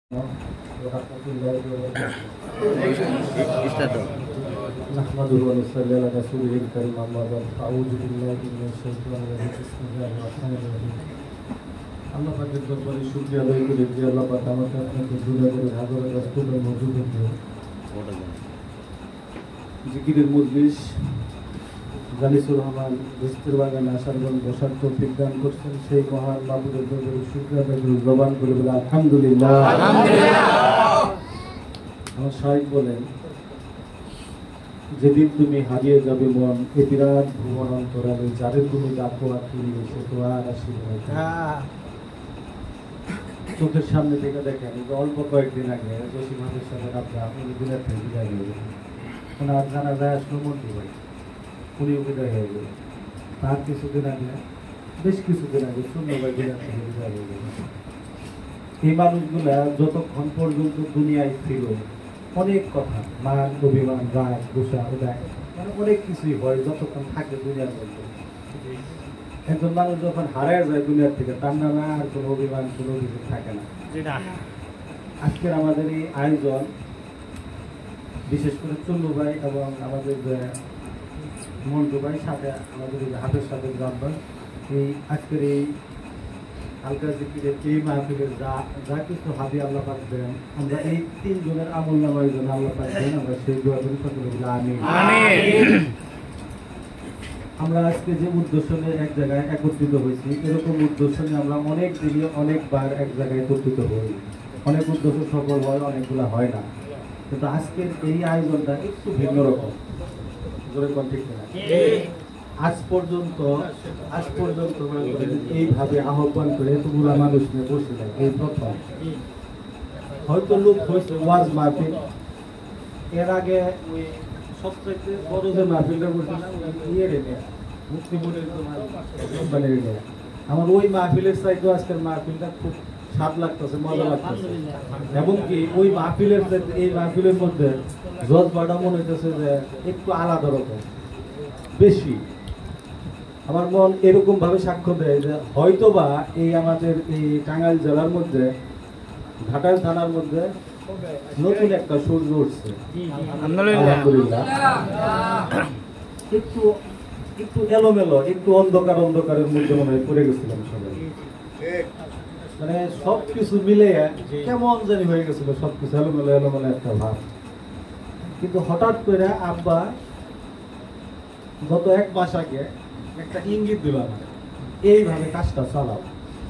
نحمده ونصلي على رسوله الكريم أما بعد أعوذ بالله من الشيطان الرجيم بسم الله الرحمن الرحيم আল্লাহ পাকের দরবারে শুকরিয়া আদায় করি যে আল্লাহ পাক আমাকে আপনাকে দুনিয়া করে হাজার রাসূলের মওজুদ হতে জিকিরের মজলিস জালিসুর রহমান বস্তির বাগানে আসার জন্য বসার তৌফিক দান করছেন সেই মহান মাবুদের দরবারে শুকরিয়া আদায় করি জবান করে বলে আলহামদুলিল্লাহ। আমার শাইখ বলেন যেদিন তুমি হারিয়ে যাবে মন এ বিরাট ভুবন অন্তরালে যাদের তুমি ডাকো আর ফিরিয়ে সে তো আর আসিবে চোখের সামনে থেকে দেখেন অল্প কয়েকদিন আগে জসিমাদের সাথে আপনার উনি বিরাট থেকে বিদায় হয়ে গেলেন ওনার জানা যায় আসলো মন্ত্রী ভাই উনিও বিদায় হয়ে গেলেন তার কিছুদিন আগে বেশ কিছুদিন আগে শূন্য ভাই বিরাট থেকে বিদায় হয়ে গেলেন। এই মানুষগুলা যতক্ষণ পর্যন্ত দুনিয়ায় ছিল অনেক কথা মান অভিমান রাগ গোসা উদয় মানে অনেক কিছুই হয় যতক্ষণ থাকে দুনিয়ার মধ্যে। একজন মানুষ যখন হারায় যায় দুনিয়ার থেকে তার নামে আর কোনো অভিমান কোনো অভিযোগ থাকে না। আজকের আমাদের এই আয়োজন বিশেষ করে চন্নু ভাই এবং আমাদের মন্টু ভাই সাথে আমাদের হাতের সাথে গ্রামবাস এই আজকের এই হালকা জিকিরের এই মাহফিলের যা কিছু হাদি আল্লাহ পাক দেন আমরা এই তিনজনের আমল নামার জন্য আল্লাহ পাক দেন আমরা সেই দোয়া করি সকলে বলি আমিন। আমরা আজকে যে উদ্দেশ্য নিয়ে এক জায়গায় একত্রিত হয়েছি এরকম উদ্দেশ্য নিয়ে আমরা অনেক দিনে অনেকবার এক জায়গায় একত্রিত হই, অনেক উদ্দেশ্য সফল হয় অনেকগুলো হয় না, কিন্তু আজকের এই আয়োজনটা একটু ভিন্ন রকম। আজ পর্যন্ত এইভাবে আহ্বান করে এতগুলা মানুষ নিয়ে বসে যায় এই প্রথম। হয়তো লোক হয়েছে ওয়াজ মাহফিল, এর আগে ওই সবচেয়ে বড় যে মাহফিলটা বলছিলাম মুক্তিপুরের আমার ওই মাহফিলের চাইতে আজকের মাহফিলটা খুব স্বাদ লাগতেছে, মজা লাগতেছে এবং কি ওই মাহফিলের এই মাহফিলের মধ্যে জজবাটা মনে হইতেছে যে একটু আলাদা রকম বেশি। আমার মন এরকম ভাবে সাক্ষ্য দেয় যে হয়তোবা এই আমাদের এই টাঙ্গাইল জেলার মধ্যে ঘাটাইল থানার মধ্যে নতুন একটা সূর্য উঠছে আলহামদুলিল্লাহ। একটু একটু এলোমেলো একটু অন্ধকারের মধ্যে মনে হয় পড়ে গেছিলাম সবাই, মানে সবকিছু মিলে কেমন জানি হয়ে গেছিল, সবকিছু এলোমেলো একটা ভাব। কিন্তু হঠাৎ করে আব্বা গত এক মাস আগে একটা ইঙ্গিত দিল আমার এইভাবে কাজটা চালাও।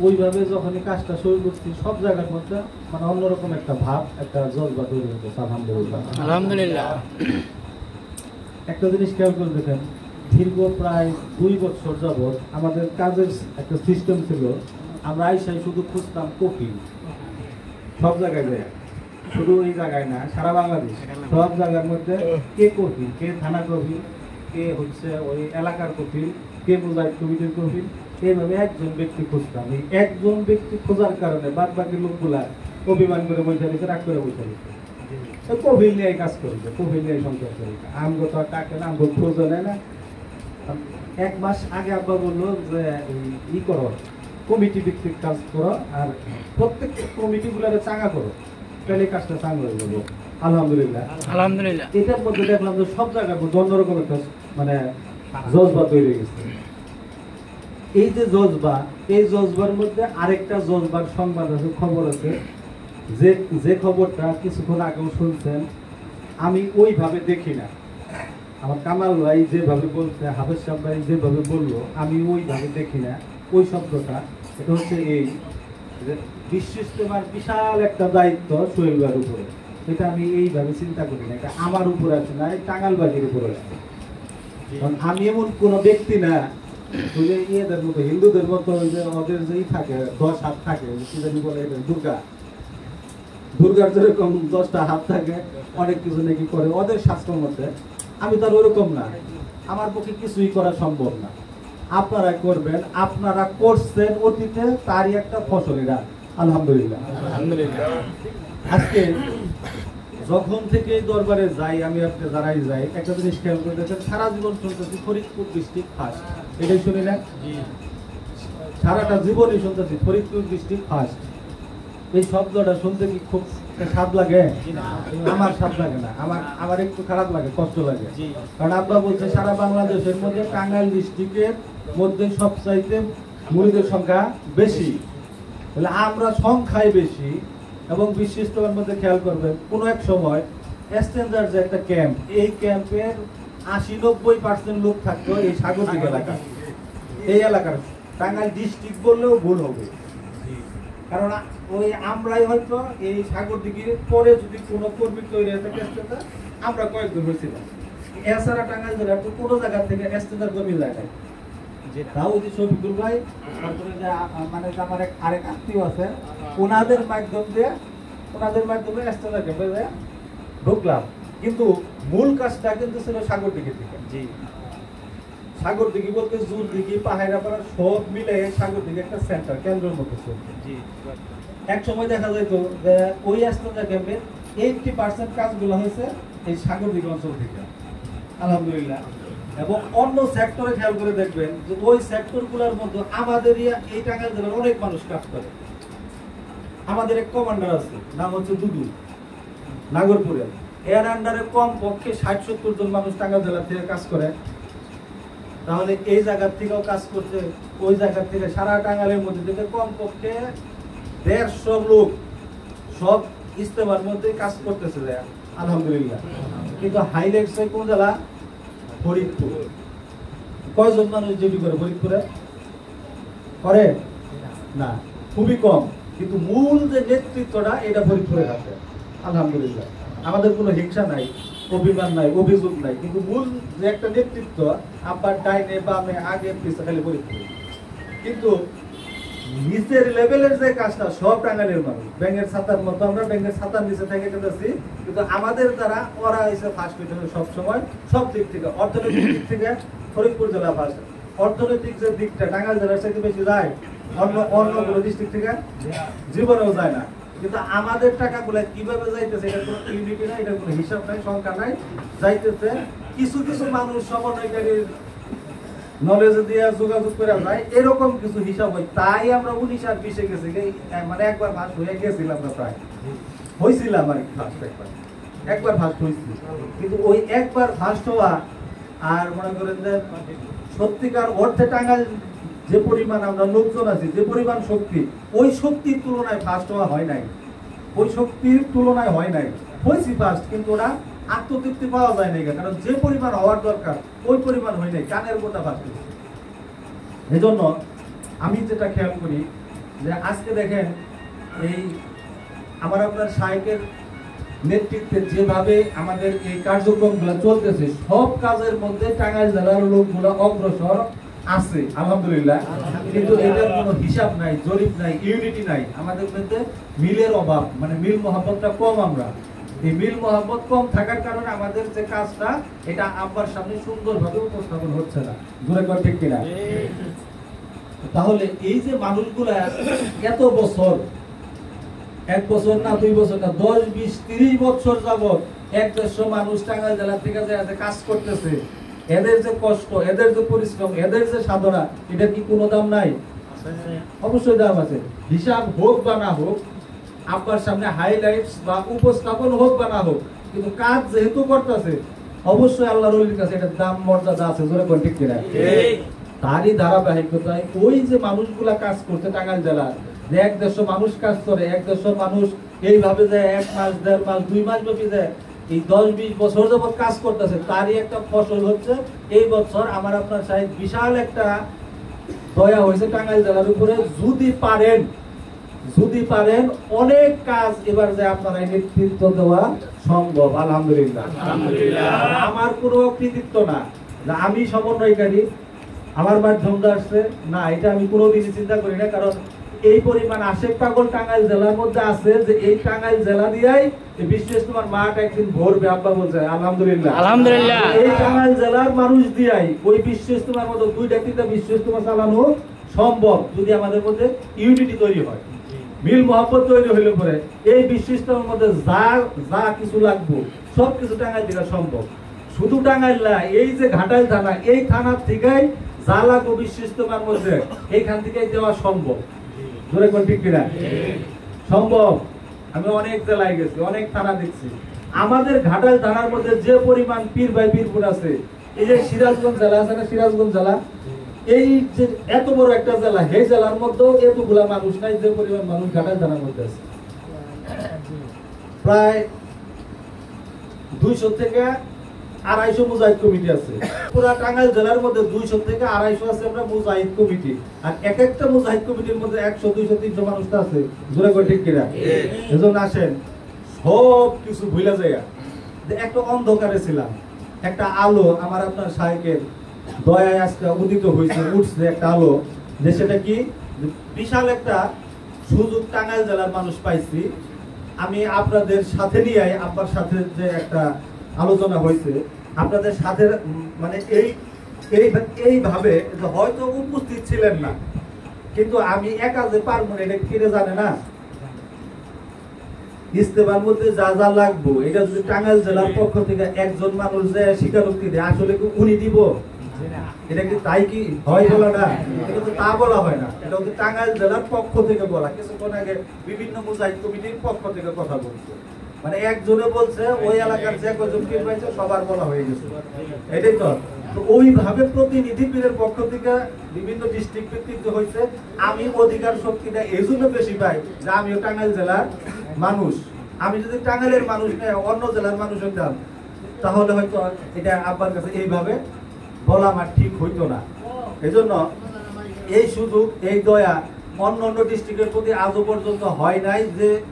ওইভাবে যখন কাজটা শুরু করছি সব জায়গার মধ্যে মানে অন্যরকম একটা ভাব একটা জজবা তৈরি হয়েছে আলহামদুলিল্লাহ। একটা জিনিস খেয়াল করে দেখেন, দীর্ঘ প্রায় 2 বছর যাবৎ আমাদের কাজের একটা সিস্টেম ছিল, আমরা আইসাই শুধু খুঁজতাম কফি সব জায়গায় যায়, শুধু এই জায়গায় না সারা বাংলাদেশ সব জায়গার মধ্যে কে কফি, কে থানা কফি, কে হচ্ছে ওই এলাকার কফি, কে মুজাহিদ কমিটির কফি, এইভাবে একজন ব্যক্তি খুঁজতাম। এই একজন ব্যক্তি খোঁজার কারণে বাদ বাকি লোকগুলা অভিমান করে বসে দিচ্ছে, রাগ করে বসে দিচ্ছে, কফিল নিয়ে কাজ করেছে, কফিল নিয়ে সংসার করেছে। আমগো তো টাকা না, আমগো খোঁজও নেয় না। 1 মাস আগে আব্বা বললো যে ই করো, কমিটি ভিত্তিক কাজ করো আর প্রত্যেক কমিটিগুলারে চাঙা করো, তাহলে কাজটা চাঙ্গা হয়ে যাবে আলহামদুলিল্লাহ। এটার মধ্যে দেখলাম যে সব জায়গায় অন্যরকম একটা মানে জজবা তৈরি হয়ে গেছে। এই যে জজবা, এই জজবার মধ্যে আরেকটা জজবার সংবাদ আছে, খবর আছে, যে খবরটা কিছুক্ষণ আগেও শুনছেন আমি ওইভাবে দেখি না। আমার কামাল ভাই যেভাবে বলছে, হাফেজ সাহেব ভাই যেভাবে বললো আমি ওইভাবে দেখি না। ওই শব্দটা এটা হচ্ছে এই যে বিশ্বইস্তেমার বিশাল একটা দায়িত্ব সোহেল ভাইয়ের উপরে, এটা আমি এইভাবে চিন্তা করি না, এটা আমার উপরে আছে না, এই টাঙ্গাইলবাসীর উপরে আছে। কারণ আমি এমন কোনো ব্যক্তি না ইয়েদের মতো হিন্দুদের মতো ওদের যেই থাকে 10 হাত থাকে, বলে দুর্গার যেরকম 10টা হাত থাকে অনেক কিছু নাকি করে ওদের শাস্ত্রের মধ্যে। আমি তো আর ওরকম না, আমার পক্ষে কিছুই করা সম্ভব না। আপনারা করবেন, আপনারা করছেন অতীতে, তারই একটা ফসল এরা আলহামদুলিল্লাহ। আজকে যখন থেকে দরবারে যাই আমি, আপনি যারাই যাই একটা জিনিস খেয়াল করে দেখেন, সারা জীবন শুনতেছি ফরিদপুর ডিস্ট্রিক্ট ফার্স্ট, এটাই শুনি না? সারাটা জীবনই শুনতেছি ফরিদপুর ডিস্ট্রিক্ট ফার্স্ট। এই শব্দটা শুনতে কি খুব স্বাদ লাগে? আমার স্বাদ লাগে না, আমার একটু খারাপ লাগে, কষ্ট লাগে। কারণ আব্বা বলছে সারা বাংলাদেশের মধ্যে টাঙ্গাইল ডিস্ট্রিক্টের মধ্যে সবচাইতে মুরিদের সংখ্যা বেশি। তাহলে আমরা সংখ্যায় বেশি এবং বিশ্ব ইজতেমার মধ্যে খেয়াল করবেন কোনো এক সময় এক্সচেঞ্জার যে একটা ক্যাম্প, এই ক্যাম্পের 80-90% লোক থাকতো এই সাগরদিঘি এলাকা। এই এলাকার টাঙ্গাইল ডিস্ট্রিক্ট বললেও ভুল হবে, কারণ ওই আমরাই হয়তো এই সাগরদিঘির পরে যদি কোনো কর্মী তৈরি হয়ে থাকে আমরা কয়েকজন হয়েছিলাম। এছাড়া টাঙ্গাইল জেলার তো কোনো জায়গা থেকে এক্সচেঞ্জার কর্মী যায় নাই। তাও ওই যে শফিকুল ভাই, তারপরে যে মানে আমার আরেক আত্মীয় আছে, ওনাদের মাধ্যমে এক্সচেঞ্জার ক্যাম্পে ঢুকলাম। কিন্তু মূল কাজটা কিন্তু ছিল সাগরদিঘি থেকে। সাগরদিঘি বলতে জুরদিঘি, পাহাড়াপাড়া সব মিলে সাগরদিঘি একটা সেন্টার, কেন্দ্রের মতো চলছে। এক সময় দেখা যেত যে ওই এক্সচেঞ্জার ক্যাম্পের 80% কাজগুলো হয়েছে এই সাগরদিঘি অঞ্চল থেকে, আলহামদুলিল্লাহ। এবং অন্য সেক্টরে খেয়াল করে দেখবেন যে ওই সেক্টরগুলোর মধ্যে আমাদের এই টাঙ্গাইল জেলার অনেক মানুষ কাজ করে। আমাদের এক কমান্ডার আছে, নাম হচ্ছে দুদু, নাগরপুরে। এর আন্ডারে কম পক্ষে 60-70 জন মানুষ টাঙ্গাইল জেলা থেকে কাজ করে। তাহলে এই জায়গার থেকেও কাজ করছে, ওই জায়গার থেকে সারা টাঙ্গাইলের মধ্যে থেকে কম পক্ষে 150 লোক সব ইজতেমার মধ্যে কাজ করতেছে, আলহামদুলিল্লাহ। কিন্তু হাইলাইটস হয় কোন জেলা? ফরিদপুর। কয়জন মানুষ ডিউটি করে ফরিদপুরে? করে না, খুবই কম। কিন্তু মূল যে নেতৃত্বটা এটা ফরিদপুরে আছে, আলহামদুলিল্লাহ। আমাদের কোনো হিংসা নাই, অভিমান নাই, অভিযোগ নাই, কিন্তু মূল যে একটা নেতৃত্ব আব্বার ডাইনে বামে আগে পিছে খালি ফরিদপুর। কিন্তু নিচের লেভেলের যে কাজটা সব টাঙ্গাইলের মানুষ, ব্যাঙের ছাতার মতো আমরা ব্যাঙের ছাতার নিচে থেকে গেছি। কিন্তু আমাদের দ্বারা ওরা এসে ফার্স্ট হইতে হবে সবসময়, সব দিক থেকে। অর্থনৈতিক দিক থেকে ফরিদপুর জেলা ফার্স্ট। অর্থনৈতিক যে দিকটা টাঙ্গাইল জেলার সাথে বেশি যায়, অন্য কোনো ডিস্ট্রিক্ট থেকে জীবনেও যায় না। কিন্তু আমাদের টাকাগুলো কিভাবে যাইতেছে এটার কোনো ইউনিটি নাই, এটার কোনো হিসাব নাই, সংখ্যা নাই, যাইতেছে। কিছু কিছু মানুষ সমন্বয়কারীর নলেজ দিয়ে যোগাযোগ করে যায়, এরকম কিছু হিসাব হয়। তাই আমরা 19 আর 20-এ গেছি, মানে একবার ফার্স্ট হয়ে গেছিলাম, আমরা প্রায় হয়েছিলাম আর কি, একবার ফার্স্ট হয়েছি। কিন্তু ওই একবার ফার্স্ট হওয়া আর মনে করেন যে সত্যিকার অর্থে টাঙ্গাইল যে পরিমাণ আমরা লোকজন আছি, যে পরিমাণ শক্তি, ওই শক্তির তুলনায় ফার্স্ট হওয়া হয় নাই। ওই শক্তির তুলনায় হয় নাই, হয়েছি ফার্স্ট, কিন্তু ওরা আত্মতৃপ্তি পাওয়া যায় নাই, কারণ যে পরিমাণ হওয়ার দরকার ওই পরিমাণ হয় নাই, কানের গোটা ফার্স্ট হয়েছে। এই জন্য আমি যেটা খেয়াল করি যে আজকে দেখেন এই আমার আপনার শাইখের নেতৃত্বে যেভাবে আমাদের এই কার্যক্রমগুলো চলতেছে, সব কাজের মধ্যে টাঙ্গাইল জেলার লোকগুলো অগ্রসর আছে, আলহামদুলিল্লাহ। কিন্তু এটার কোনো হিসাব নাই, জরিপ নাই, ইউনিটি নাই। আমাদের মধ্যে মিলের অভাব, মানে মিল মহব্বতটা কম। আমরা এই মিল মহব্বত কম থাকার কারণে আমাদের যে কাজটা এটা আব্বার সামনে সুন্দরভাবে উপস্থাপন হচ্ছে না। দূরে কর ঠিক কিনা? তাহলে এই যে মানুষগুলা এত বছর, 1 বছর না 2 বছর না 10, 20, 30 বছর যাবত 100 মানুষ টাঙ্গাইল জেলা থেকে যে কাজ করতেছে, এদের যে কষ্ট, এদের যে পরিশ্রম, এদের যে সাধনা, এটা কি কোনো দাম নাই? অবশ্যই দাম আছে। হিসাব হোক বা না হোক, আপনার সামনে হাইলাইটস বা উপস্থাপন হোক বা না হোক, কিন্তু কাজ যেহেতু করতেছে, অবশ্যই আল্লাহর ওলির কাছে এটার দাম মর্যাদা আছে। জোরে কোন ঠিক কিনা? তারই ধারাবাহিকতায় ওই যে মানুষগুলা কাজ করছে টাঙ্গাইল জেলার, 100 মানুষ কাজ করে, 100 মানুষ এইভাবে যে 1 মাস, 1.5 মাস, 2 মাস ব্যাপী যায় এই 10-20 বছর যাবত কাজ করতেছে, তারই একটা ফসল হচ্ছে এই বছর আমার আপনার সাহেব বিশাল একটা দয়া হয়েছে টাঙ্গাইল জেলার উপরে। যদি পারেন অনেক কাজ এবার যে আপনারা নেতৃত্ব দেওয়া সম্ভব, আলহামদুলিল্লাহ। আমার কোনো কৃতিত্ব না যে আমি সমন্বয়কারী, আমার মাধ্যম আসছে না, এটা আমি কোনোদিনই চিন্তা করি না। কারণ এই পরিমাণ আশেক পাগল টাঙ্গাইল জেলার মধ্যে আছে যে এই টাঙ্গাইল জেলা দিয়াই বিশ্ব ইজতেমার মাঠ একদিন ভরবে, আব্বা বলছে, আলহামদুলিল্লাহ। আলহামদুলিল্লাহ। এই টাঙ্গাইল জেলার মানুষ দিয়াই ওই বিশ্ব ইজতেমার মতো 2-3টা বিশ্ব ইজতেমা চালানো সম্ভব, যদি আমাদের মধ্যে ইউনিটি তৈরি হয়, মিল মহব্বত তৈরি হইলে পরে এই বিশ্ব ইজতেমার মধ্যে যা কিছু লাগবে সবকিছু টাঙ্গাইল থেকে সম্ভব। শুধু টাঙ্গাইল না, এই যে ঘাটাইল থানা, এই থানার থেকেই যা লাগবে বিশ্ব ইজতেমার মধ্যে এইখান থেকেই দেওয়া সম্ভব। ধরে কোন ঠিক কিনা? সম্ভব। আমি অনেক জেলায় গেছি, অনেক থানা দেখছি। আমাদের ঘাটাল থানার মধ্যে যে পরিমাণ পীর ভাই পীরপুর আছে, এই যে সিরাজগঞ্জ জেলা আছে না, সিরাজগঞ্জ জেলা, এই যে এত বড় একটা জেলা, এই জেলার মধ্যেও এতগুলা মানুষ নাই যে পরিমাণ মানুষ ঘাটাল থানার মধ্যে আছে। প্রায় 200 থেকে 250 মুজাহিদ কমিটি আছে। পুরা টাঙ্গাইল জেলার মধ্যে 200 থেকে 250 আছে আমরা মুজাহিদ কমিটি। আর এক একটা মুজাহিদ কমিটির মধ্যে 100, 200, 300 মানুষ তো আছে। জোরে করে ঠিক কিনা? এজন্য আসেন সব কিছু ভুলে যায়। একটা অন্ধকারে ছিলাম, একটা আলো আমার আপনার শায়েকের দয়ায় আজকে উদিত হয়েছে, উঠছে একটা আলো, যে সেটা কি বিশাল একটা সুযোগ টাঙ্গাইল জেলার মানুষ পাইছি। আমি আপনাদের সাথে নিয়ে আপনার সাথে যে একটা আলোচনা হয়েছে, আপনাদের সাথে মানে এইভাবে হয়তো উপস্থিত ছিলেন না, কিন্তু আমি একা যে পারবো না এটা কিনে জানে না। ইস্তেমার মধ্যে যা যা লাগবো এটা যদি টাঙ্গাইল জেলার পক্ষ থেকে একজন মানুষ যে স্বীকারোক্তি দেয়, আসলে কি উনি দিব? এটা কি তাই কি হয় বলা না? এটা তো তা বলা হয় না, এটা হচ্ছে টাঙ্গাইল জেলার পক্ষ থেকে বলা। কিছুক্ষণ আগে বিভিন্ন মুজাহিদ কমিটির পক্ষ থেকে কথা বলছে, মানে একজনে বলছে ওই এলাকার যে কজন পীর পাইছে সবার বলা হয়ে গেছে, এটাই তো। তো ওইভাবে প্রতিনিধি পীরের পক্ষ থেকে বিভিন্ন ডিস্ট্রিক্ট ভিত্তিক হয়েছে। আমি অধিকার শক্তিটা এই জন্য বেশি পাই যে আমিও টাঙ্গাইল জেলার মানুষ। আমি যদি টাঙ্গাইলের মানুষ নেই, অন্য জেলার মানুষ হইতাম, তাহলে হয়তো এটা আব্বার কাছে এইভাবে বলা আমার ঠিক হইতো না। এই জন্য এই সুযোগ, এই দয়া অন্য অন্য ডিস্ট্রিক্টের প্রতি আজও পর্যন্ত হয় নাই,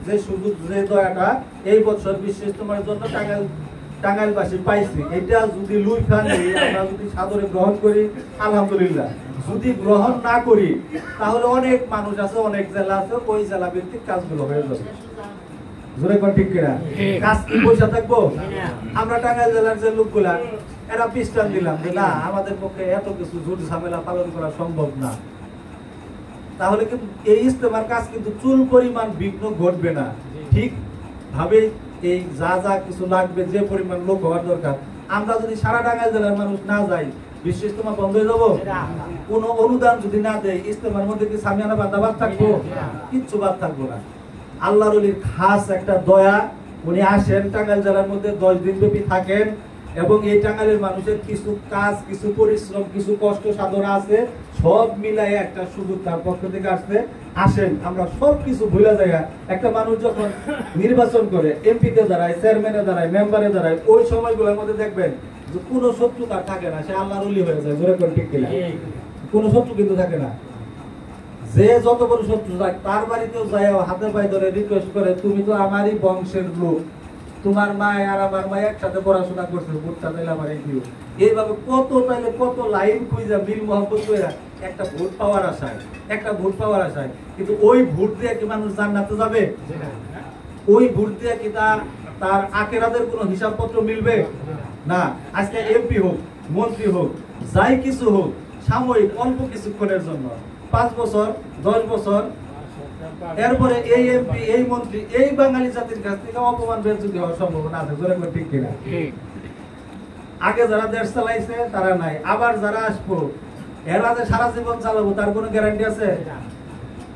যে সুযোগ, যে দয়াটা এই বছর বিশ্ব ইজতেমার জন্য টাঙ্গাইলবাসী পাইছি। এটা যদি লুই খান আমরা যদি সাদরে গ্রহণ করি আলহামদুলিল্লাহ, যদি গ্রহণ না করি তাহলে অনেক মানুষ আছে, অনেক জেলা আছে, ওই জেলা ভিত্তিক কাজগুলো হয়ে যাবে। জোরে কোন ঠিক কিনা? কাজ কি পয়সা থাকবো? আমরা টাঙ্গাইল জেলার যে লোকগুলা এরা পিস্টান দিলাম যে না, আমাদের পক্ষে এত কিছু ঝুট ঝামেলা পালন করা সম্ভব না, তাহলে কিন্তু এই ইজতেমার কাজ কিন্তু চুল পরিমাণ বিঘ্ন ঘটবে না। ঠিক ভাবে এই যা যা কিছু লাগবে, যে পরিমাণ লোক হওয়ার দরকার, আমরা যদি সারা টাঙ্গাইল জেলার মানুষ না যাই, বিশ্ব ইজতেমা বন্ধ হয়ে যাবো। কোন অনুদান যদি না দেয়, ইজতেমার মধ্যে কি সামিয়ানা বান্দা বাদ থাকবো? কিচ্ছু বাদ থাকবো না। আল্লাহর ওলির খাস একটা দয়া, উনি আসেন টাঙ্গাইল জেলার মধ্যে 10 দিন ব্যাপী থাকেন, এবং এই টাঙ্গাইলের মানুষের কিছু কাজ, কিছু পরিশ্রম, কিছু কষ্ট সাধনা আছে, সব মিলাই একটা সুযোগ তার পক্ষ থেকে আসেন। আমরা সব কিছু ভুলে যাই। একটা মানুষ যখন নির্বাচন করে, এমপিতে দাঁড়ায়, চেয়ারম্যানে দাঁড়ায়, মেম্বারে দাঁড়ায়, ওই সময়গুলোর মধ্যে দেখবেন যে কোনো শত্রু তার থাকে না, সে আল্লাহর ওলি হয়ে যায়। জোরে করে ঠিক কিনা? কোনো শত্রু কিন্তু থাকে না। যে যত বড় শত্রু থাক, তার বাড়িতেও যায় হাতে পায়ে ধরে রিকোয়েস্ট করে, তুমি তো আমারই বংশের লোক, তোমার মা আর আমার মা একসাথে পড়াশোনা করছে, ভোটটা দিলে আমার দিও। এইভাবে কত তাইলে কত লাইন খুঁজা মিল মহব্বত করে একটা ভোট পাওয়ার আশায়, একটা ভোট পাওয়ার আশায়। কিন্তু ওই ভোট দিয়ে কি মানুষ জান্নাতে যাবে? ওই ভোট দিয়ে কি তার আখিরাতের কোনো হিসাবপত্র মিলবে না। আজকে এমপি হোক, মন্ত্রী হোক, যাই কিছু হোক, সাময়িক অল্প কিছুক্ষণের জন্য, 5 বছর 10 বছর, এরপরে এই এমপি, এই মন্ত্রী, এই বাঙালি জাতির কাছ থেকে অপমান বেজ্জতি হওয়ার সম্ভাবনা আছে। জোরে করে ঠিক কিনা? আগে যারা দেশ চালাইছে তারা নাই, আবার যারা আসবো এরা যে সারা জীবন চালাবো তার কোনো গ্যারান্টি আছে?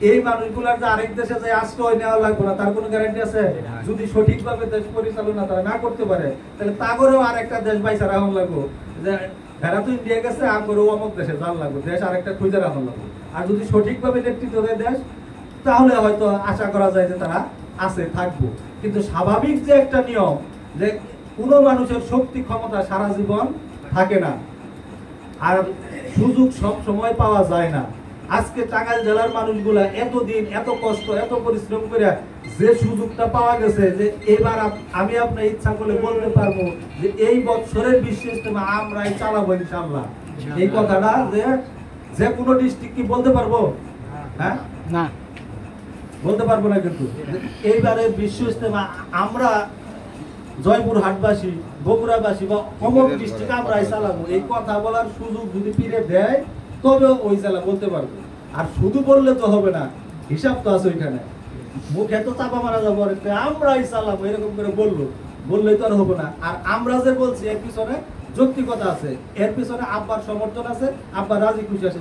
এই মানুষগুলার যে আরেক দেশে যে আশ্রয় নেওয়া লাগবে না, তার কোনো গ্যারান্টি আছে? যদি সঠিকভাবে দেশ পরিচালনা তারা না করতে পারে, তাহলে তাগরেও আরেকটা দেশ বাইসা রাখুন লাগবো, যে এরা তো ইন্ডিয়া গেছে, আগরেও অমুক দেশে যান লাগবো, দেশ আরেকটা খুঁজে রাখুন লাগবো। আর যদি সঠিকভাবে নেতৃত্ব দেয় দেশ, তাহলে হয়তো আশা করা যায় যে তারা আছে, থাকবো। কিন্তু স্বাভাবিক যে একটা নিয়ম, যে কোনো মানুষের শক্তি ক্ষমতা সারা জীবন থাকে না, আর সুযোগ সব সময় পাওয়া যায় না। আজকে টাঙ্গাইল জেলার মানুষগুলা এতদিন এত কষ্ট, এত পরিশ্রম করে যে সুযোগটা পাওয়া গেছে, যে এবার আমি আপনার ইচ্ছা করলে বলতে পারবো যে এই বছরের বিশ্ব ইজতেমা আমরাই চালাবো ইনশাআল্লাহ। এই কথাটা যে কোনো ডিস্ট্রিক্ট কি বলতে পারবো? হ্যাঁ, না বলতে পারবো না। কিন্তু এইবারে বিশ্ব ইজতেমা আমরা জয়পুরহাটবাসী, বগুড়াবাসী বা অমুক ডিস্ট্রিক্ট আমরাই চালাবো, এই কথা বলার সুযোগ যদি পীরে দেয়, তবে ওই জেলা বলতে পারবো। আর শুধু বললে তো হবে না, হিসাব তো আছে ওইখানে। মুখে তো চাপা মারা যাবো, আমরাই চালাবো এরকম করে বললেই তো আর হবে না। আর আমরা যে বলছি এর পিছনে যৌক্তিকতা আছে, এর পিছনে আব্বার সমর্থন আছে, আব্বা রাজি খুশি আছে।